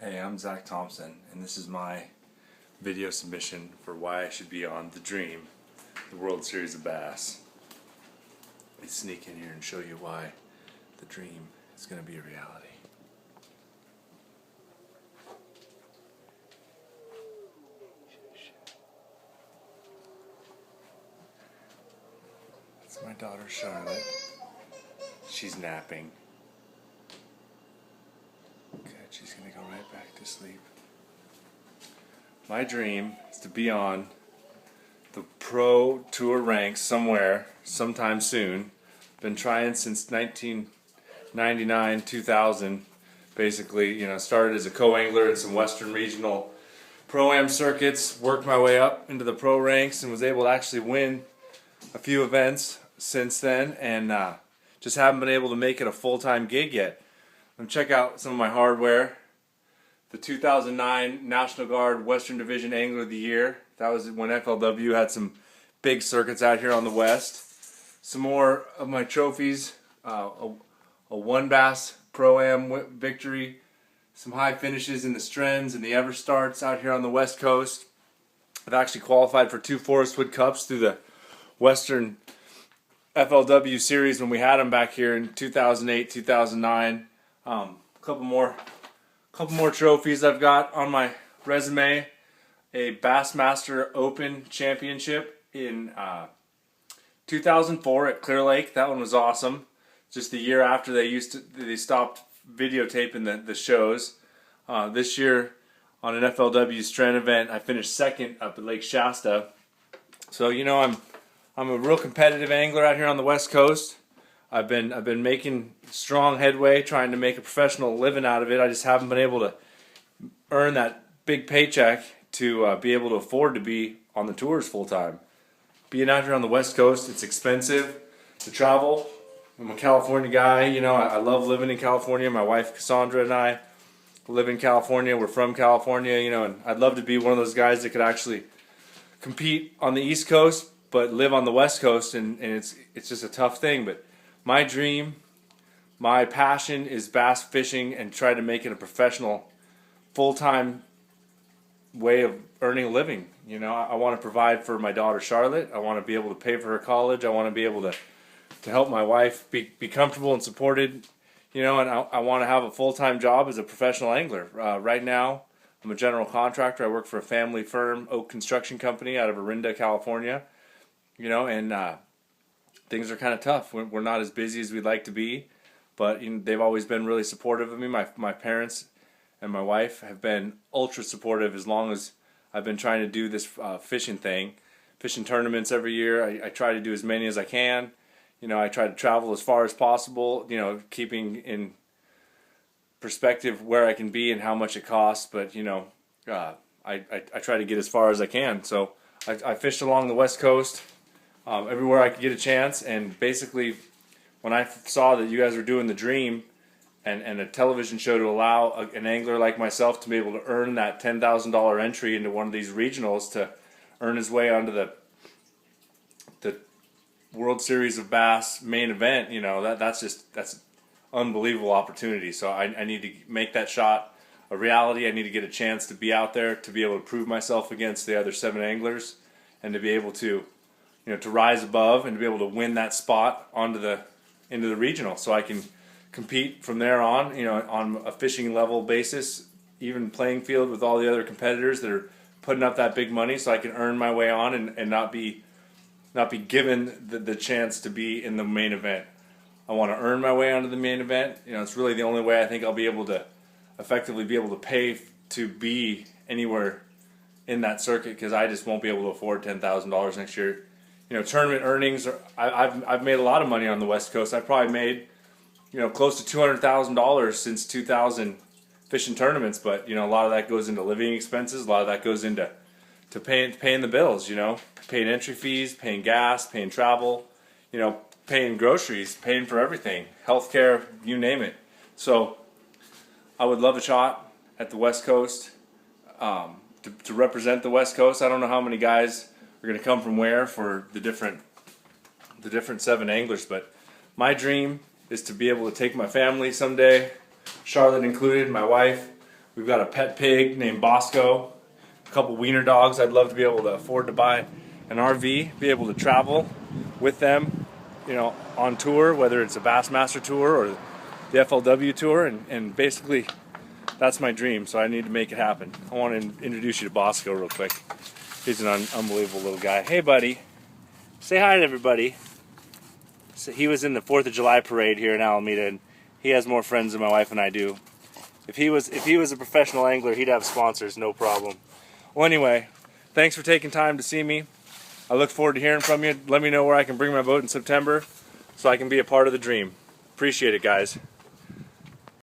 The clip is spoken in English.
Hey, I'm Zach Thompson, and this is my video submission for why I should be on The Dream, the World Series of Bass. Let me sneak in here and show you why The Dream is going to be a reality. That's my daughter Charlotte. She's napping. Good, she's going to go right back to sleep. My dream is to be on the pro tour ranks somewhere, sometime soon. Been trying since 1999, 2000. Basically, started as a co-angler in some Western regional pro-am circuits, worked my way up into the pro ranks, and was able to actually win a few events since then, and just haven't been able to make it a full-time gig yet. Check out some of my hardware. The 2009 National Guard Western Division Angler of the Year. That was when FLW had some big circuits out here on the West. Some more of my trophies. A one bass Pro-Am victory. Some high finishes in the Strens and the Everstarts out here on the West Coast. I've actually qualified for 2 Forest Wood Cups through the Western FLW series when we had them back here in 2008, 2009. Couple more trophies I've got on my resume. A Bassmaster Open Championship in 2004 at Clear Lake. That one was awesome. Just the year after they stopped videotaping the shows. This year on an FLW Stren event, I finished second up at Lake Shasta. So I'm a real competitive angler out here on the West Coast. I've been making strong headway trying to make a professional living out of it. I just haven't been able to earn that big paycheck to be able to afford to be on the tours full time. Being out here on the West Coast, it's expensive to travel. I'm a California guy, I love living in California. My wife Cassandra and I live in California. We're from California, and I'd love to be one of those guys that could actually compete on the East Coast but live on the West Coast, and it's just a tough thing. But my dream, my passion is bass fishing and try to make it a professional, full-time way of earning a living. I want to provide for my daughter Charlotte. I want to be able to pay for her college. I want to be able to help my wife be comfortable and supported, and I want to have a full-time job as a professional angler. Right now, I'm a general contractor. I work for a family firm, Oak Construction Company, out of Orinda, California. And things are kind of tough. We're not as busy as we'd like to be, but they've always been really supportive of me. My parents and my wife have been ultra supportive as long as I've been trying to do this fishing thing. Fishing tournaments every year. I try to do as many as I can. I try to travel as far as possible, keeping in perspective where I can be and how much it costs, but I try to get as far as I can. So I fished along the West Coast. Everywhere I could get a chance, and basically when I saw that you guys were doing The Dream and a television show to allow an angler like myself to be able to earn that $10,000 entry into one of these regionals to earn his way onto the World Series of Bass main event, that's unbelievable opportunity. So I need to make that shot a reality. I need to get a chance to be out there, to be able to prove myself against the other 7 anglers, and to be able to to rise above and to be able to win that spot into the regional, so I can compete from there on, on a fishing level basis, even playing field with all the other competitors that are putting up that big money, so I can earn my way on and not be given the chance to be in the main event. I want to earn my way onto the main event. It's really the only way I think I'll be able to effectively be able to pay to be anywhere in that circuit, because I just won't be able to afford $10,000 next year. Tournament earnings I've made a lot of money on the West Coast. I've probably made close to $200,000 since 2000 fishing tournaments, but a lot of that goes into living expenses. A lot of that goes into paying the bills, paying entry fees, paying gas, paying travel, paying groceries, paying for everything, healthcare, you name it. So I would love a shot at the West Coast, to represent the West Coast. I don't know how many guys are going to come from where for the different 7 anglers, but my dream is to be able to take my family someday, Charlotte included, my wife. We've got a pet pig named Bosco, a couple wiener dogs. I'd love to be able to afford to buy an RV, be able to travel with them, you know, on tour, whether it's a Bassmaster tour or the FLW tour, and basically that's my dream, so I need to make it happen. I want to introduce you to Bosco real quick. He's an unbelievable little guy. Hey buddy, say hi to everybody. So he was in the 4th of July parade here in Alameda, and he has more friends than my wife and I do. If he was a professional angler, he'd have sponsors, no problem. Well, anyway, thanks for taking time to see me. I look forward to hearing from you. Let me know where I can bring my boat in September so I can be a part of the dream. Appreciate it, guys.